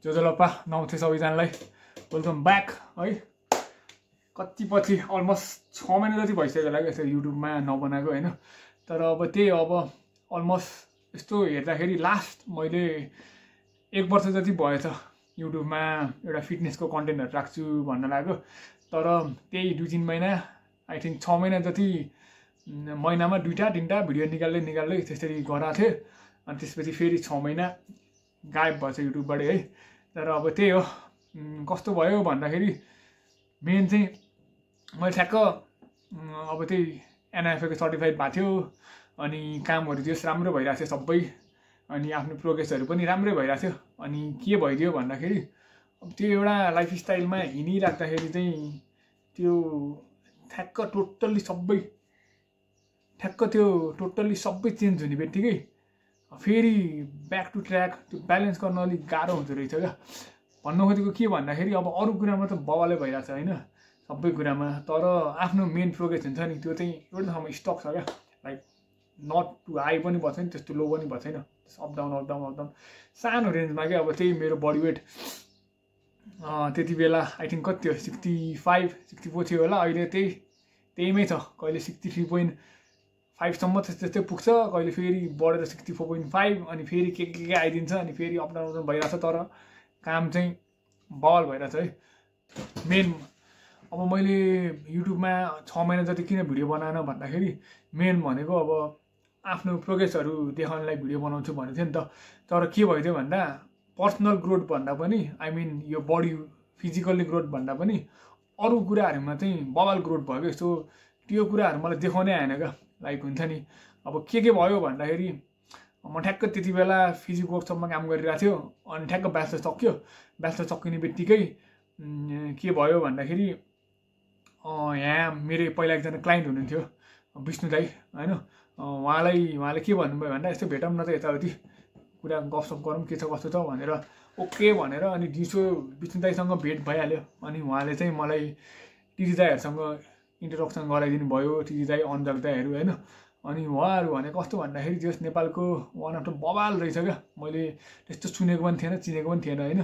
जोजोलप्पा नमस्ते सबैजनालाई welcome back है। कति पछि अलमोस्ट 6 महिना जति भइसक्यो होला यसरी युट्युबमा नबनाएको हैन। तर अब त्यही अब अलमोस्ट यस्तो हेर्दाखेरि लास्ट मैले 1 वर्ष जति भएछ युट्युबमा एउटा फिटनेसको कन्टेन्टहरु राख्छु भन्न लाग्यो। तर त्यही 2-3 महिना आई थिंक 6 महिना जति महिनामा 2-3टा भिडियो निकाल्दै त्यसरी गराएको थिएँ। अनि त्यसपछि फेरि 6 महिना गायब भएछ युट्युबबाट है। तर अब त्यही हो कस्तो भयो भन्दाखेरि मेन चाहिँ मैले ठ्याक्क अब त्यही एनआइएफएको सर्टिफाइड भएको थियो अनि कामहरु त्यस राम्रो भइराथ्यो सबै अनि आफ्नो प्रोग्रेसहरु पनि राम्रै भइराथ्यो। अनि के भइदियो भन्दाखेरि अब त्यो एउटा लाइफस्टाइलमा हिँडिराख्दाखेरि चाहिँ त्यो ठ्याक्क टोटल्ली सबै चेन्ज हुने बित्तिकै फेरि ब्याक टु ट्र्याक त्यो ब्यालेन्स गर्न अलिक गाह्रो हुँदो रहेछ क्या। भन्नु खोजेको के भन्दाखेरि अब अरू कुरामा त बवालै भइरहेछ हैन सबै कुरामा, तर आफ्नो मेन प्रोग्रेस हुन्छ नि त्यो चाहिँ एउटा ठाउँमा स्टक छ क्या। लाइक नट टु हाई पनि भएको छैन त्यस्तो लो पनि भएको छैन, अप डाउन सानो रेन्जमा क्या। अब त्यही मेरो बडी वेट त्यति बेला आई थिंक कति थियो 65-64 थियो होला, अहिले त्यहीमै छ। कहिले 63.5 सम्म त्यस्तै पुग्छ, कहिले फेरि बढेर 64.5 अनि फेरि के आइदिन्छ अनि फेरि अप डाउन भइरहेछ। तर काम चाहिँ बल भइरहेछ है। मेन अब मैले युट्युबमा 6 महिना जति किन भिडियो बनाएन भन्दाखेरि मेन भनेको अब आफ्नो प्रोग्रेसहरु देखाउनलाई भिडियो बनाउँछु भनेको थियो नि त। तर के भइदियो भन्दा पर्सनल ग्रोथ भन्दा पनि आई मिन यो बडी फिजिकली ग्रोथ भन्दा पनि अरू कुराहरुमा चाहिँ बवाल ग्रोथ भयो के। सो त्यो कुराहरु मलाई देखाउनै आएन क्या। लाइक हुन्छ नि अब के भयो भन्दाखेरि म ठ्याक्क त्यति बेला फिजिक वर्कसपमा काम गरिरहेको थियो अनि ठ्याक्क ब्याचलर सक्यो। ब्याचलर सकिने बित्तिकै के भयो भन्दाखेरि यहाँ मेरो पहिला एकजना क्लाइन्ट हुनुहुन्थ्यो विष्णु दाई हैन। उहाँले के भन्नुभयो भन्दा यस्तो भेटौँ न त यताउति कुरा गफसफ गरौँ के छ कस्तो छ भनेर ओके भनेर अनि दिउँसो विष्णु दाईसँग भेट भइहाल्यो। अनि उहाँले चाहिँ मलाई टिटी दाईहरुसँग इन्ट्रोडक्सन गराइदिनु भयो, टिटी दाई अञ्जल दाईहरु हैन। अनि उहाँहरु भने कस्तो भन्दाखेरि जस नेपालको वान अफ द बवाल रहेछ क्या। मैले त्यस्तो सुनेको पनि थिएन चिनेको पनि थिएन हैन।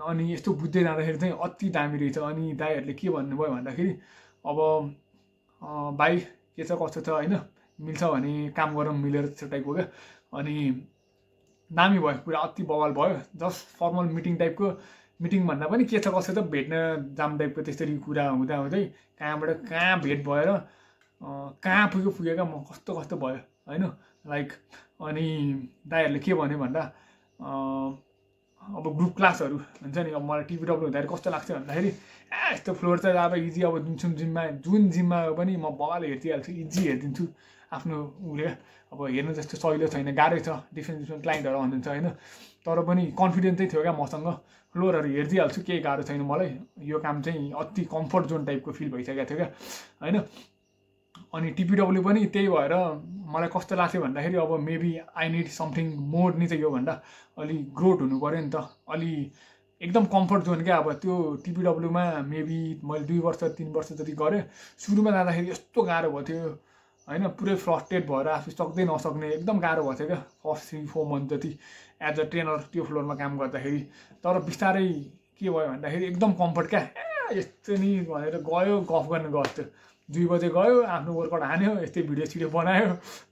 अनि यस्तो बुझ्दै जाँदाखेरि चाहिँ अति दामी रहेछ। अनि दाईहरुले के भन्नुभयो भन्दाखेरि अब भाइ के छ कस्तो छ हैन, मिल्छ भने काम गरौँ मिलेर त्यो टाइपको क्या। अनि दामी भयो पुरा अति बवाल भयो। जस्ट फर्मल मिटिङ टाइपको, मिटिङ भन्दा पनि के छ कस्तो त भेट्न जाम टाइपको त्यसरी कुरा हुँदै कहाँबाट कहाँ भेट भएर कहाँ पुग्यो क्या। म कस्तो भयो हैन लाइक। अनि दाईहरुले के भन्यो भन्दा अब ग्रुप क्लासहरु हुन्छ नि, अब मलाई टिपीडब्ल्यू हुँदाखेरि कस्तो लाग्छ भन्दाखेरि यस्तो फ्लोर चाहिँ अब इजी, अब जुन जिममा पनि म बवाल हेरिदिइहाल्छु, इजी हेरिदिन्छु आफ्नो उले। अब हेर्नु जस्तो सहिलो छैन, गाह्रै छ, डिफ्रेन्ट क्लाइन्टहरु हुनुहुन्छ हैन। तर पनि कन्फिडेन्स चाहिँ थियो क्या मसँग, फ्लोरहरु हेरिदिइहाल्छु केही गाह्रो छैन मलाई। यो काम चाहिँ अति कम्फर्ट जोन टाइपको फिल भइसकेको थियो क्या हैन। अनि टिपीडब्ल्यू पनि त्यही भएर मलाई कस्तो लाग्थ्यो भन्दाखेरि अब maybe I need something more नि त यो भन्दा अलि ग्रोथ हुनु पर्यो नि त। अलि एकदम कम्फर्ट जोन क्या। अब त्यो टिपीडब्ल्यूमा मेबी मैले 2-3 वर्ष जति गरेँ। सुरुमा जाँदाखेरि यस्तो गाह्रो भयो थियो हैन, पुरै फ्रस्ट्रेट भएर आफू सक्दै नसक्ने एकदम गाह्रो भयो थियो क्या फर्स्ट 3-4 मन्थ जति एज अ ट्रेनर त्यो फ्लोरमा काम गर्दाखेरि। तर बिस्तारै के भयो भन्दाखेरि एकदम कम्फर्ट क्या। यस्तो नि भनेर गयो गफ गर्न गयो, 2 बजे गयो आफ्नो वर्कआउट हान्यो, यस्तै भिडियो बनायो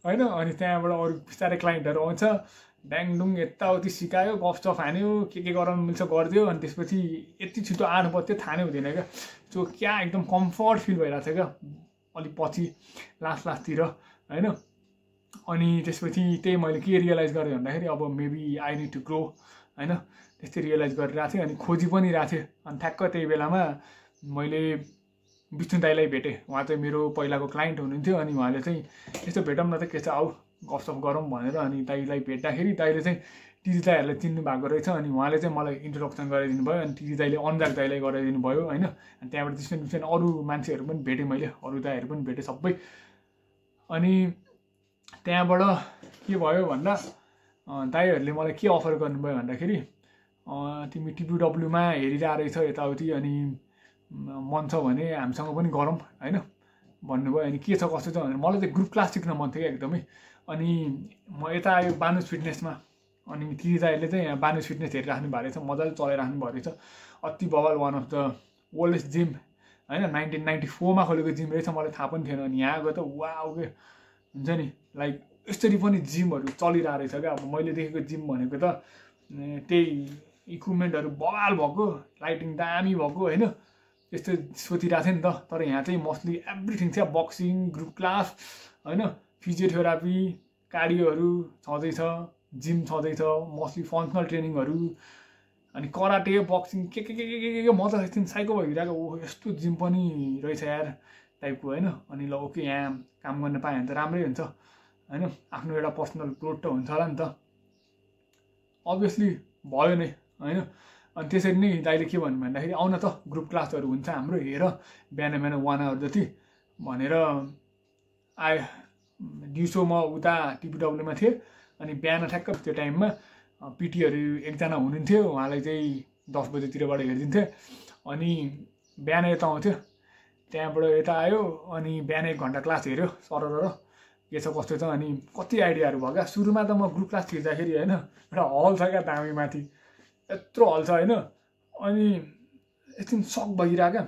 हैन। अनि त्यहाँबाट अरू बिस्तारै क्लाइन्टहरु आउँछ, ड्याङडुङ यताउति सिकायो, गफसफ हान्यो, के गराउनु मिल्छ गरिदियो। अनि त्यसपछि यति छिटो आउनु पर्थ्यो थाहा नै हुँदैन क्या। सो क्या एकदम कम्फर्ट फिल भइरहेको थियो क्या अलि पछि लास्टतिर हैन। अनि त्यसपछि त्यही मैले के रियलाइज गरेँ भन्दाखेरि अब maybe I need to grow हैन, त्यस्तै रियलाइज गरिरहेको थिएँ। अनि खोजी पनि रहेको थिएँ। अनि ठ्याक्क त्यही बेलामा मैले विष्णु दाईलाई भेटेँ। उहाँ चाहिँ मेरो पहिलाको क्लाइन्ट हुनुहुन्थ्यो। अनि उहाँले चाहिँ यस्तो भेटौँ न त के छ आऊ गफसफ गरौँ भनेर अनि दाईलाई भेट्दाखेरि दाईले चाहिँ टिटी दाईहरुलाई चिन्नु भएको रहेछ। अनि उहाँले चाहिँ मलाई इन्ट्रोडक्सन गराइदिनु भयो। अनि टिटी दाईले अन्जाक दाईलाई गराइदिनु भयो हैन। अनि त्यहाँबाट डिफ्रेन्ट अरू मान्छेहरु पनि भेटेँ मैले, अरू दाईहरु पनि भेटेँ सबै। अनि त्यहाँबाट के भयो भन्दा दाईहरुले मलाई के अफर गर्नुभयो भन्दाखेरि तिमी टिपीडब्ल्यूमा हेरिरहेको रहेछ यताउति अनि मन छ भने हामीसँग पनि गरौँ हैन भन्नुभयो। अनि के छ कस्तो छ भनेर मलाई चाहिँ ग्रुप क्लास सिक्न मन थियो क्या एकदमै। अनि म यता आयो बानुस फिटनेसमा अनि ती दाइले चाहिँ यहाँ बानुज फिटनेस हेरिराख्नु भएको रहेछ, मजाले चलाइराख्नु भएको रहेछ। अति बवाल, one of the oldest gym होइन, 1994मा खोलेको जिम रहेछ, मलाई थाहा पनि थिएन। अनि यहाँ गयो त वाउ के हुन्छ नि, लाइक यसरी पनि जिमहरू चलिरहेको रहेछ क्या। अब मैले देखेको जिम भनेको त त्यही इक्विपमेन्टहरू बवाल भएको, लाइटिङ दामी भएको होइन, त्यस्तो सोचिरहेको थिएँ नि त। तर यहाँ चाहिँ मोस्टली एभ्रिथिङ छ, बक्सिङ, ग्रुप क्लास होइन, फिजियोथेरापी, कार्डियोहरू छँदैछ, जिम छँदैछ, मोस्टली फङ्सनल ट्रेनिङहरू, अनि कराटे, बक्सिङ के म त एकछिन साइको भइरहेको, ओ यस्तो जिम पनि रहेछ यार टाइपको होइन। अनि ल ओके, यहाँ काम गर्न पायो भने त राम्रै हुन्छ होइन, आफ्नो एउटा पर्सनल ग्रोथ त हुन्छ होला नि त, अभियसली भयो नै होइन। अनि त्यसरी नै दाइले के भन्नु भन्दाखेरि आउन त ग्रुप क्लासहरू हुन्छ हाम्रो, हेर बिहान 1 आवर जति भनेर आयो। दिउँसो म उता टिपिडब्ल्यूमा थिएँ, अनि बिहान ठ्याक्क त्यो टाइममा पिटीहरू एकजना हुनुहुन्थ्यो, उहाँलाई चाहिँ 10 बजेतिरबाट हेरिदिन्थ्यो। अनि बिहान यता आउँथ्यो, त्यहाँबाट यता आयो, अनि बिहान 1 घन्टा क्लास हेऱ्यो सरर के छ कस्तो छ। अनि कति आइडियाहरू भयो क्या। सुरुमा त म ग्रुप क्लास थिर्दाखेरि होइन, एउटा हल छ क्या दामी माथि, यत्रो हल छ होइन। अनि एकछिन सक भइरहेको क्या,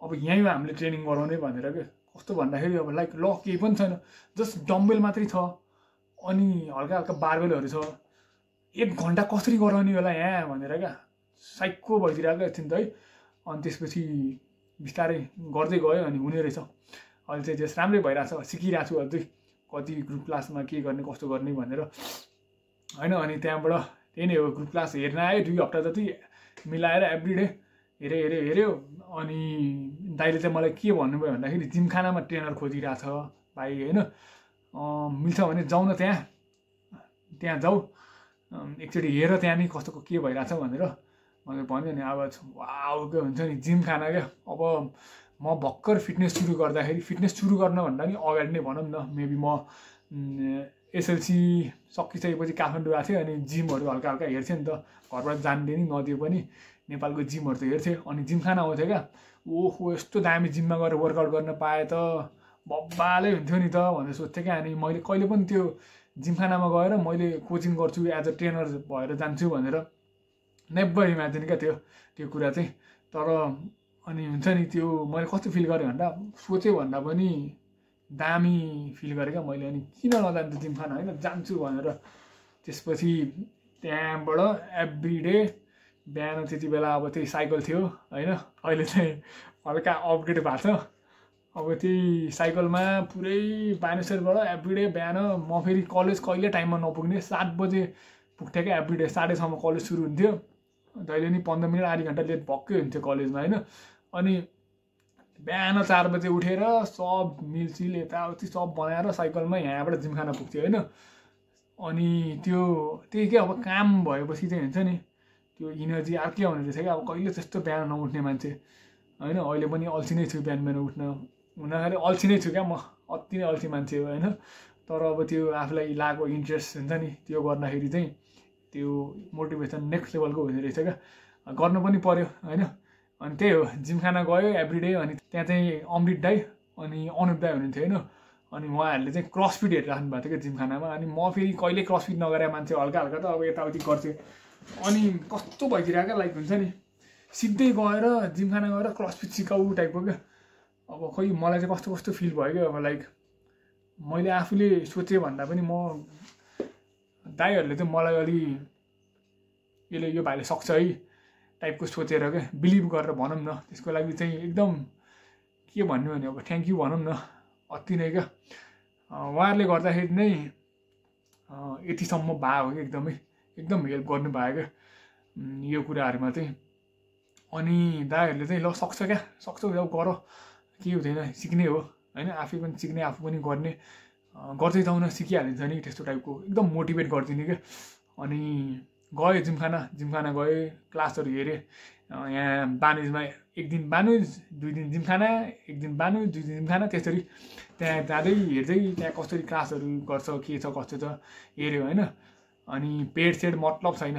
अब यहीँ हामीले ट्रेनिङ गराउने भनेर क्या। कस्तो भन्दाखेरि अब लाइक ल केही पनि छैन, जस्ट डम्बेल मात्रै छ, अनि हल्का हल्का बारबेलहरू छ, 1 घन्टा कसरी गराउने होला यहाँ भनेर क्या, साइको भइदिरहेको एकछिन त है। अनि त्यसपछि बिस्तारै गर्दै गयो, अनि हुने रहेछ। अहिले चाहिँ जस राम्रै भइरहेको छ, सिकिरहेको छु अझै कति ग्रुप क्लासमा के गर्ने कसो गर्ने भनेर होइन। अनि त्यहाँबाट त्यही नै हो, ग्रुप क्लास हेर्न आयो 2 हप्ता जति मिलाएर एभ्रिडे हेऱ्यो। अनि दाइले चाहिँ मलाई के भन्नुभयो भन्दाखेरि जिमखानामा ट्रेनर खोजिरहेको छ भाइ होइन, मिल्छ भने जाउँ न त्यहाँ जाऊ, एकचोटि हेर त्यहाँ नि कस्तो के भइरहेछ भनेर मैले भन्यो। नि अब वाउ के हुन्छ नि जिमखाना क्या। अब म भर्खर फिटनेस सुरु गर्दाखेरि, फिटनेस सुरु गर्न भन्दा नि अगाडि नै भनौँ न, मेबी म एसएलसी सकिसकेपछि काठमाडौँ आएको थिएँ, अनि जिमहरू हल्का हल्का हेर्थेँ नि त, घरबाट जान्थेँ नि नदियो पनि, नेपालको जिमहरू त हेर्थेँ। अनि जिमखाना आउँथ्यो क्या, ओहो यस्तो दामी जिममा गएर वर्कआउट गर्न पाएँ त बब्बालै हुन्थ्यो नि त भनेर सोध्थेँ क्या। अनि मैले कहिले पनि त्यो जिमखानामा गएर मैले कोचिङ गर्छु, एज अ ट्रेनर भएर जान्छु भनेर नेभर इमेजिन क्या त्यो कुरा चाहिँ। तर अनि हुन्छ नि त्यो मैले कस्तो फिल गरेँ भन्दा, सोचेँ भन्दा पनि दामी फिल गरेँ क्या मैले। अनि किन नजान्छु जिमखाना होइन, जान्छु भनेर। त्यसपछि त्यहाँबाट एभ्रिडे बिहान त्यति बेला अब त्यही साइकल थियो होइन, अहिले चाहिँ हल्का अपग्रेड भएको छ। अब त्यही साइकलमा पुरै बानेश्वरबाट एभ्रिडे बिहान म फेरि कलेज कहिले टाइममा नपुग्ने, 7 बजे पुग्थेँ क्या एभ्रिडे, 6:30 कलेज सुरु हुन्थ्यो, जहिले नि 15 मिनट आधी घन्टा लेट भक्कै हुन्थ्यो कलेजमा होइन। अनि बिहान 4 बजे उठेर सब मिलसिल यताउति सब बनाएर साइकलमा यहाँबाट जिमखाना पुग्थ्यो होइन। अनि त्यही क्या, अब काम भएपछि चाहिँ हुन्छ नि त्यो इनर्जी अर्कै आउने रहेछ क्या। अब कहिले त्यस्तो बिहान नउठ्ने मान्छे होइन, अहिले पनि अल्छी नै छु बिहान उठ्न, हुँदाखेरि अल्छी नै छु क्या, म अति नै अल्छी मान्छे हो होइन। तर अब त्यो आफूलाई लागेको इन्ट्रेस्ट हुन्छ नि, त्यो गर्दाखेरि चाहिँ त्यो मोटिभेसन नेक्स्ट लेभलको हुने रहेछ क्या, गर्नु पनि पर्यो होइन। अनि त्यही हो, जिमखाना गयो एभ्रिडे। अनि त्यहाँ चाहिँ अमृत दाई अनि अनुप दाई हुनुहुन्थ्यो होइन। अनि उहाँहरूले चाहिँ क्रसफिट हेरिराख्नु भएको थियो क्या जिमखानामा। अनि म फेरि कहिले क्रसफिट नगरे मान्छे, हल्का हल्का त अब यताउति गर्थेँ। अनि कस्तो भइदिरहेको क्या, लाइक हुन्छ नि सिधै गएर जिमखाना गएर क्रसफिट सिकाऊ टाइपको क्या। अब खोइ मलाई चाहिँ कस्तो कस्तो फिल भयो क्या। अब लाइक मैले आफूले सोचेँ भन्दा पनि दाइहरूले चाहिँ मलाई अलि यो भाइले सक्छ है टाइपको सोचेर क्या, बिलिभ गरेर भनौँ न। त्यसको लागि चाहिँ एकदम के भन्नु भने अब थ्याङ्क यू भनौँ न, अति नै क्या। उहाँहरूले गर्दाखेरि नै यतिसम्म भयो क्या, एकदम हेल्प गर्नुभयो क्या यो कुराहरूमा चाहिँ। अनि दाइहरूले चाहिँ ल सक्छ क्या, सक्छौ जाऊ गर, के हुँदैन, सिक्ने हो होइन, आफै पनि सिक्ने आफू पनि गर्ने, गर्दै जाउँ न सिकिहालिन्छ नि, त्यस्तो टाइपको एकदम मोटिभेट गरिदिने क्या। अनि गएँ जिमखाना गएँ, क्लासहरू हेरेँ। यहाँ बानुजमा 1 दिन बानुज, 2 दिन जिमखाना, 1 दिन बानुज, 2 दिन जिमखाना, त्यसरी त्यहाँ जाँदै हेर्दै त्यहाँ कसरी क्लासहरू गर्छ के छ कस्तो छ हेऱ्यो होइन। अनि पेड सेड मतलब छैन,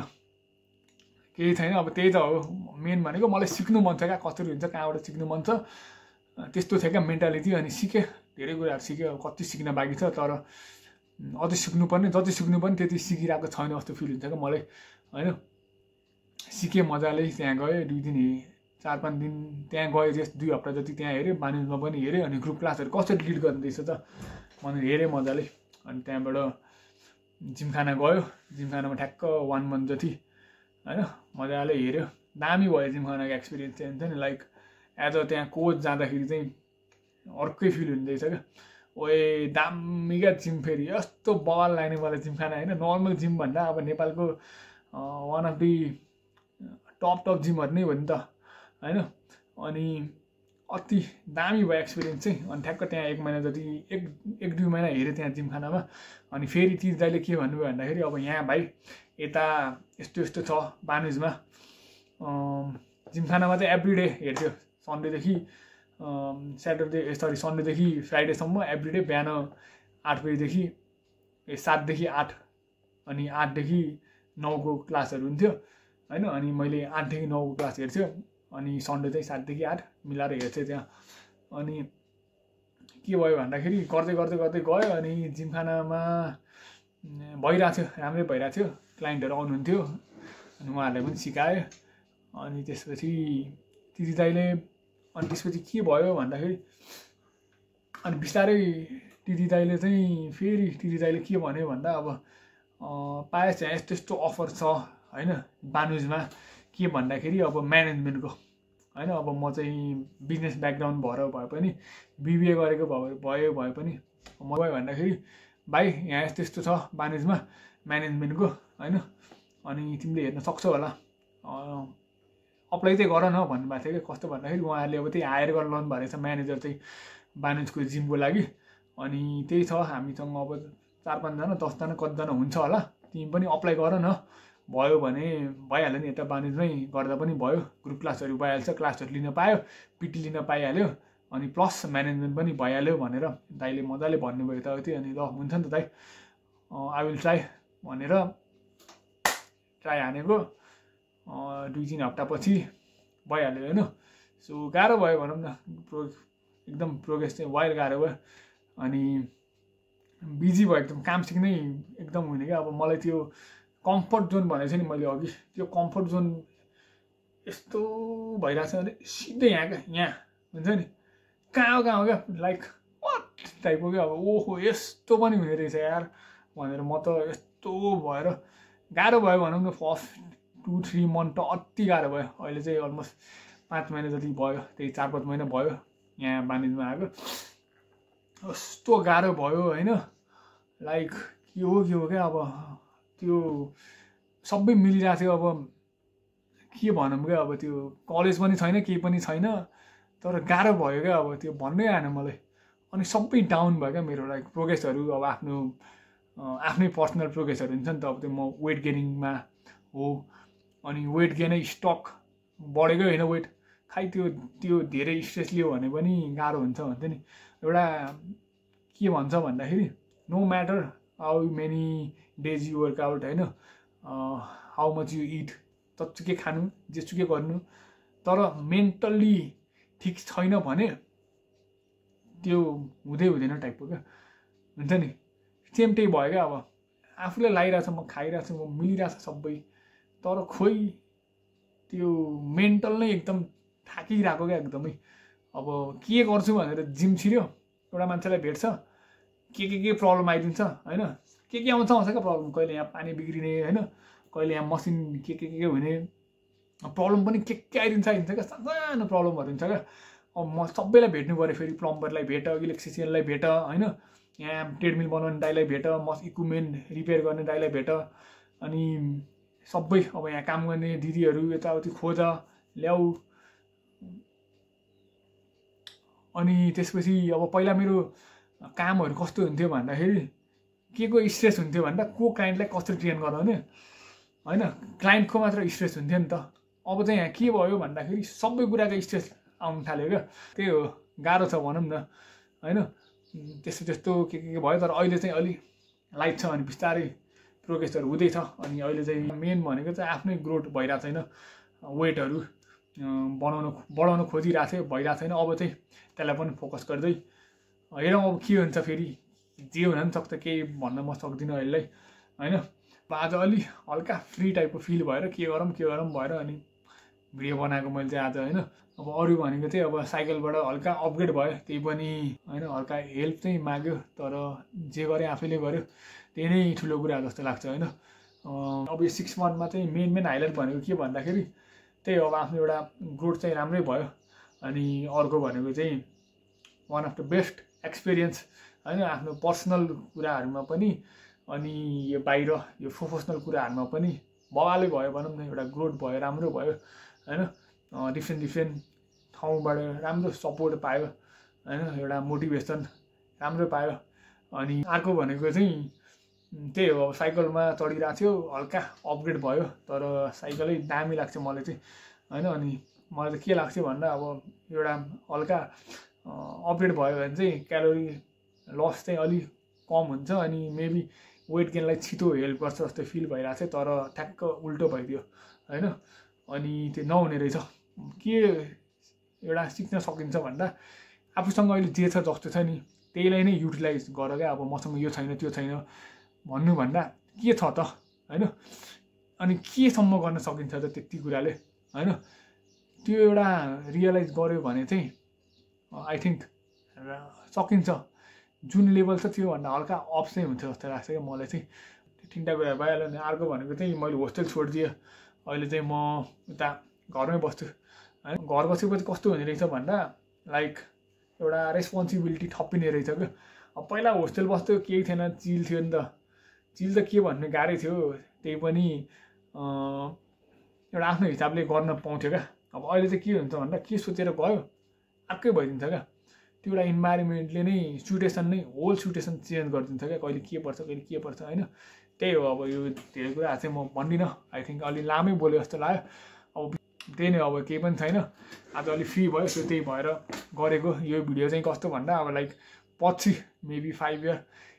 केही छैन। अब त्यही त हो मेन भनेको, मलाई सिक्नु मन छ क्या, कसरी हुन्छ कहाँबाट सिक्नु मन छ, त्यस्तो थियो क्या मेन्टालिटी। अनि सिकेँ, धेरै कुराहरू सिकेँ, अब कति सिक्न बाँकी छ। तर अझै सिक्नुपर्ने जति सिक्नु पनि त्यति सिकिरहेको छैन जस्तो फिल हुन्छ क्या मलाई होइन। सिकेँ मजाले, त्यहाँ गएँ 2 दिन 4-5 दिन त्यहाँ गएँ, जस्ट 2 हप्ता जति त्यहाँ हेरेँ, बानुजमा पनि हेरेँ। अनि ग्रुप क्लासहरू कसरी लिड गर्ने रहेछ त भनेर हेरेँ मजाले। अनि त्यहाँबाट जिमखाना गयो, जिमखानामा ठ्याक्क 1 मन्थ जति होइन मजाले हेऱ्यो। दामी भयो जिमखानाको एक्सपिरियन्स चाहिँ हुन्छ नि, लाइक एज अ त्यहाँ कोच जाँदाखेरि चाहिँ अर्कै फिल हुँदैछ क्या। ओए दामी क्या जिम, फेरि यस्तो बल लाग्ने मलाई जिमखाना होइन। नर्मल जिम भन्दा अब नेपालको वान अफ दि टप जिमहरू नै हो नि त होइन। अनि अति दामी भयो एक्सपिरियन्स चाहिँ। अनि ठ्याक्क त्यहाँ 1 महिना जति 1-2 महिना हेरेँ त्यहाँ जिमखानामा। अनि फेरि ती दाइले के भन्नुभयो भन्दाखेरि अब यहाँ भाइ यता यस्तो यस्तो छ बानुजमा, जिमखानामा चाहिँ एभ्रिडे हेर्थ्यो, सन्डेदेखि सन्डेदेखि फ्राइडेसम्म एभ्रिडे बिहान 8 बजीदेखि 7देखि 8 अनि 8देखि 9को क्लासहरू हुन्थ्यो होइन। अनि मैले 8देखि 9को क्लास हेर्थ्यो, अनि सन्डे चाहिँ 7देखि 8 मिलाएर हेर्थेँ त्यहाँ। अनि के भयो भन्दाखेरि गर्दै गर्दै गर्दै गयो। अनि जिमखानामा भइरहेको थियो, राम्रै भइरहेको थियो, क्लाइन्टहरू आउनुहुन्थ्यो, अनि उहाँहरूलाई पनि सिकाएँ। अनि त्यसपछि दिदी दाइले, अनि त्यसपछि के भयो भन्दाखेरि अनि बिस्तारै दिदी दाइले चाहिँ फेरि दिदी दाइले के भन्यो भन्दा अब पाएछ यहाँ यस्तो यस्तो अफर छ होइन बानुजमा, के भन्दाखेरि अब म्यानेजमेन्टको होइन। अब म चाहिँ बिजनेस ब्याकग्राउन्ड भए पनि बिबिए गरेको भए पनि म गएँ भन्दाखेरि भाइ यहाँ यस्तो यस्तो छ बानुजमा म्यानेजमेन्टको होइन, अनि तिमीले हेर्न सक्छौ होला, अप्लाई चाहिँ गर न भन्नुभएको थियो कि। कस्तो भन्दाखेरि उहाँहरूले अब त्यही हायर गरेर लानु भएको रहेछ म्यानेजर चाहिँ बानुजको जिमको लागि। अनि त्यही छ, हामीसँग अब 4-5 जना 10 जना कतिजना हुन्छ होला, तिमी पनि अप्लाई गर न, भयो भने भइहाल्यो नि, यता बानुजमै गर्दा पनि भयो, ग्रुप क्लासहरू भइहाल्छ, क्लासहरू लिन पायो, पिटी लिन पाइहाल्यो, अनि प्लस म्यानेजमेन्ट पनि भइहाल्यो भनेर दाइले मजाले भन्नुभयो यताउति। अनि ल हुन्छ नि त दाइ, आई विल ट्राई भनेर ट्राई हानेको। 2-3 हप्तापछि भइहाल्यो होइन। सो गाह्रो भयो भनौँ न, एकदम प्रोग्रेस चाहिँ वाइल्ड गाह्रो भयो। अनि बिजी भयो एकदम, काम सिक्नै एकदम हुने क्या। अब मलाई त्यो कम्फर्ट जोन भनेको छ नि मैले अघि, त्यो कम्फर्ट जोन यस्तो भइरहेको छ भने सिधै यहाँ क्या, यहाँ हुन्छ नि कहाँ हो क्या, लाइक वाट टाइपको क्या। अब ओहो यस्तो पनि हुने रहेछ यार भनेर म त यस्तो भएर गाह्रो भयो भनौँ न। फर्स्ट 2-3 मन्थ त अति गाह्रो भयो। अहिले चाहिँ अलमोस्ट 5 महिना जति भयो, त्यही 4-5 महिना भयो यहाँ बानुजमा आएको। यस्तो गाह्रो भयो होइन, लाइक के हो क्या। अब त्यो सबै मिलिरहेको थियो। अब के भनौँ क्या, अब त्यो कलेज पनि छैन, केही पनि छैन, तर गाह्रो भयो क्या। अब त्यो भन्नै आएन मलाई। अनि सबै डाउन भयो क्या मेरो, लाइक प्रोग्रेसहरू अब आफ्नै पर्सनल प्रोग्रेसहरू हुन्छ नि त। अब त्यो म वेट गेनिङमा हो, अनि वेट गेनै स्टक बढेकै होइन वेट, खै त्यो धेरै स्ट्रेस लियो भने पनि गाह्रो हुन्छ भन्छ नि। एउटा के भन्छ भन्दाखेरि no matter how many days you work out होइन, हाउ मच यु इट, जत्सुकै खानु जेसुकै गर्नु, तर मेन्टल्ली ठिक छैन भने त्यो हुँदैन टाइपको क्या हुन्छ नि। सेम त्यही भयो क्या। अब आफूलाई लागिरहेछ, म खाइरहेको छु, म मिलिरहेछ सबै, तर खोइ त्यो मेन्टल नै एकदम थाकिरहेको क्या एकदमै। अब के गर्छु भनेर जिम छिर्यो, एउटा मान्छेलाई भेट्छ, के प्रब्लम आइदिन्छ होइन, के आउँछ क्या प्रब्लम। कहिले यहाँ पानी बिग्रिने होइन, कहिले यहाँ मसिन के हुने प्रब्लम पनि के आइदिन्छ क्या, सानो प्रब्लमहरू हुन्छ क्या। अब म सबैलाई भेट्नु पऱ्यो, फेरि प्लम्बरलाई भेट, इलेक्ट्रिसियनलाई भेट होइन, यहाँ ट्रेडमिल बनाउने दाइलाई भेट, इक्विपमेन्ट रिपेयर गर्ने दाइलाई भेट, अनि सबै अब यहाँ काम गर्ने दिदीहरू यताउति खोज ल्याऊ। अनि त्यसपछि अब पहिला मेरो कामहरू कस्तो हुन्थ्यो भन्दाखेरि के को स्ट्रेस हुन्थ्यो भन्दा को क्लाइन्टलाई कसरी ट्रेन गराउने होइन, क्लाइन्टको मात्र स्ट्रेस हुन्थ्यो नि त। अब चाहिँ यहाँ के भयो भन्दाखेरि सबै कुराको स्ट्रेस आउनु थाल्यो क्या। त्यही हो, गाह्रो छ भनौँ न होइन। त्यस्तो के भयो, तर अहिले चाहिँ अलि लाइट छ, अनि बिस्तारै प्रोग्रेसहरू हुँदैछ। अनि अहिले चाहिँ मेन भनेको चाहिँ आफ्नै ग्रोथ भइरहेको छैन, वेटहरू बढाउन खोजिरहेको थियो, भइरहेको छैन। अब चाहिँ त्यसलाई पनि फोकस गर्दै हेरौँ अब के हुन्छ फेरि जे हुन पनि सक्छ, केही भन्न म सक्दिनँ अहिलेलाई होइन। आज अलि हल्का फ्री टाइपको फिल भएर के गरौँ भएर अनि भिडियो बनाएको मैले चाहिँ आज होइन। अब अरू भनेको चाहिँ अब साइकलबाट हल्का अपग्रेड भयो, त्यही पनि होइन हल्का हेल्प चाहिँ माग्यो, तर जे गरेँ आफैले गर्यो, त्यही नै ठुलो कुरा जस्तो लाग्छ होइन। अब यो 6 मन्थमा चाहिँ मेन हाइलाइट भनेको के भन्दाखेरि त्यही अब आफ्नो एउटा ग्रोथ चाहिँ राम्रै भयो। अनि अर्को भनेको चाहिँ one of the best experience होइन, आफ्नो पर्सनल कुराहरूमा पनि अनि यो बाहिर यो प्रोफेसनल कुराहरूमा पनि बवालै भयो भनौँ न। एउटा ग्रोथ भयो, राम्रो भयो होइन। डिफ्रेन्ट ठाउँबाट राम्रो सपोर्ट पायो होइन, एउटा मोटिभेसन राम्रो पायो। अनि अर्को भनेको चाहिँ त्यही हो, अब साइकलमा चढिरहेको थियो, हल्का अपग्रेड भयो, तर साइकलै दामी लाग्छ मलाई चाहिँ होइन। अनि मलाई चाहिँ के लाग्छ भन्दा अब एउटा हल्का अपग्रेड भयो भने चाहिँ क्यालोरी लस चाहिँ अलिक कम हुन्छ अनि मेबी वेट गेनलाई छिटो हेल्प गर्छ जस्तो फिल भइरहेको छ, तर ठ्याक्क उल्टो भइदियो होइन। अनि त्यो नहुने रहेछ। के एउटा सिक्न सकिन्छ भन्दा आफूसँग अहिले जे छ जस्तो छ नि त्यहीलाई नै युटिलाइज गर क्या। अब मसँग यो छैन त्यो छैन भन्नुभन्दा के छ त होइन, अनि केसम्म गर्न सकिन्छ त त्यति कुराले होइन, त्यो एउटा रियलाइज गर्यो भने चाहिँ आई थिङ्क सकिन्छ। जुन लेभल छ त्योभन्दा हल्का अप चाहिँ हुन्छ जस्तो लाग्छ क्या मलाई चाहिँ। तिनवटा कुरा भइहाल्यो नि। अर्को भनेको चाहिँ मैले होस्टेल छोडिदिएँ, अहिले चाहिँ म उता घरमै बस्छु होइन। घर बसेपछि कस्तो हुने रहेछ भन्दा लाइक एउटा रेस्पोन्सिबिलिटी थपिने रहेछ क्या। अब पहिला होस्टेल बस्थ्यो केही थिएन, चिल थियो नि त। चिल त के भन्ने गाह्रै थियो, त्यही पनि एउटा आफ्नो हिसाबले गर्न पाउँथ्यो क्या। अब अहिले चाहिँ के हुन्छ भन्दा के सोचेर गयो अर्कै भइदिन्छ क्या। त्यो एउटा इन्भाइरोमेन्टले नै सिचुएसन नै होल सिचुएसन चेन्ज गरिदिन्छ क्या, कहिले के पर्छ होइन। त्यही हो, अब यो धेरै कुराहरू चाहिँ म भन्दिनँ। आई थिङ्क अलि लामै बोल्यो जस्तो लाग्यो। अब त्यही नै, अब केही पनि छैन, आज अलिक फ्री भयो, त्यो त्यही भएर गरेको यो भिडियो चाहिँ। कस्तो भन्दा अब लाइक पछि मेबी 5 इयर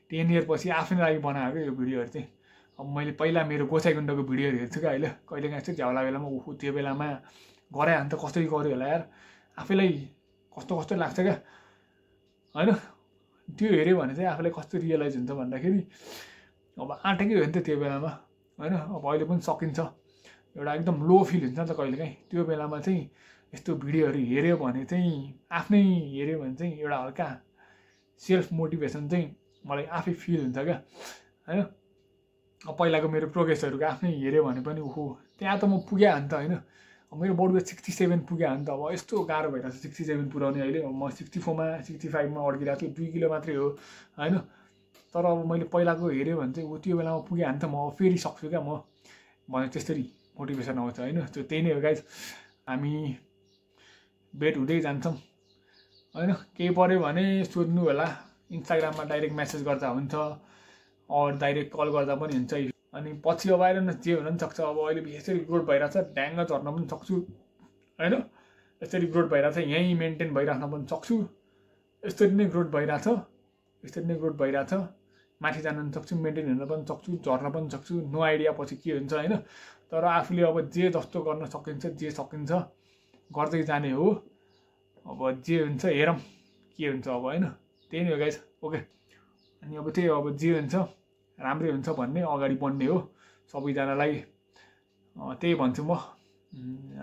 10 इयर पछि आफ्नै लागि बनाएको यो भिडियोहरू चाहिँ। अब मैले पहिला मेरो गोसाइकुण्डको भिडियोहरू हेर्छु क्या अहिले, कहिलेकाहीँ यस्तो झ्याउला बेलामा त्यो बेलामा गरायो भने त कसरी गऱ्यो होला यार, आफैलाई कस्तो लाग्छ क्या होइन। त्यो हेऱ्यो भने चाहिँ आफूलाई कस्तो रियलाइज हुन्छ भन्दाखेरि अब आँटेकै हो नि त त्यो बेलामा होइन। अब अहिले पनि सकिन्छ, एउटा एकदम लो फिल हुन्छ नि त कहिलेकाहीँ, त्यो बेलामा चाहिँ यस्तो भिडियोहरू हेऱ्यो भने चाहिँ आफ्नै हेऱ्यो भने चाहिँ एउटा हल्का सेल्फ मोटिभेसन चाहिँ मलाई आफै फिल हुन्छ क्या होइन। अब पहिलाको मेरो प्रोग्रेसहरूको आफ्नै हेऱ्यो भने पनि ओहो त्यहाँ त म पुगेँ नि त होइन। अब मेरो बडी वेट 67 पुग्यो भने त अब यस्तो गाह्रो भइरहेको छ 67 पुऱ्याउने। अहिले म 64मा 65मा अड्किरहेको छु, 2 किलो मात्रै हो होइन। तर अब मैले पहिलाको हेऱ्यो भने चाहिँ त्यो बेलामा पुगेँ भने त म अब फेरि सक्छु क्या म भने त्यसरी मोटिभेसन आउँछ होइन। त्यो त्यही नै हो गाइज, हामी भेट हुँदै जान्छौँ होइन। केही पऱ्यो भने सोध्नु होला, इन्स्टाग्राममा डाइरेक्ट मेसेज गर्दा हुन्छ, अरू डाइरेक्ट कल गर्दा पनि हुन्छ। अनि पछि अब आएर न जे हुन पनि सक्छ। अब अहिले यसरी ग्रोथ भइरहेछ, ढ्याङ्ग झर्न पनि सक्छु होइन। यसरी ग्रोथ भइरहेछ, यहीँ मेन्टेन भइराख्न पनि सक्छु। यसरी नै ग्रोथ भइरहेछ, माथि जान पनि सक्छु, मेन्टेन हुन पनि सक्छु, झर्न पनि सक्छु। नो आइडिया पछि के हुन्छ होइन। तर आफूले अब जे जस्तो गर्न सकिन्छ, जे सकिन्छ गर्दै जाने हो। अब जे हुन्छ हेरौँ के हुन्छ अब होइन। त्यही नै हो गाइस, ओके। अनि अब त्यही हो, अब जे हुन्छ राम्रै हुन्छ भन्ने अगाडि बढ्ने हो सबैजनालाई, त्यही भन्छु म।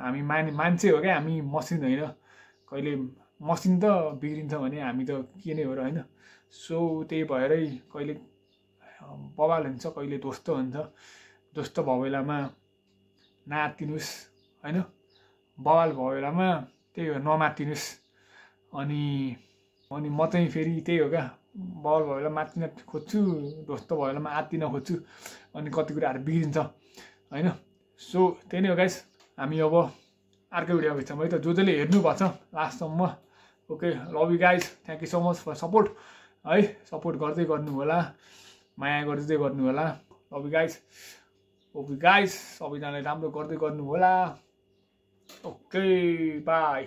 हामी मान्छे हो क्या, हामी मसिन होइन। कहिले मसिन त बिग्रिन्छ भने हामी त के नै हो र होइन। सो त्यही भएरै कहिले बवाल हुन्छ, कहिले ध्वस्त हुन्छ। ध्वस्त भएको बेलामा नआत्तिनुहोस् होइन, बवाल भएको बेलामा त्यही हो नमात्तिनुहोस्। अनि म चाहिँ फेरि त्यही हो क्या, बवाल भयो बेला मात्तिन खोज्छु, ध्वस्त भयो बेलामा आत्तिन खोज्छु, अनि कति कुराहरू बिग्रिन्छ होइन। सो त्यही नै हो गाइस, हामी अब अर्को भिडियो भेट्छौँ है त। जसले हेर्नु भएको छ लास्टसम्म, okay. Love you guys, thank you so much for support है। सपोर्ट गर्दै गर्नु होला, माया गर्दै गर्नु होला। लभ यु गाइस, सबैजनाले राम्रो गर्दै गर्नु होला। Okay by.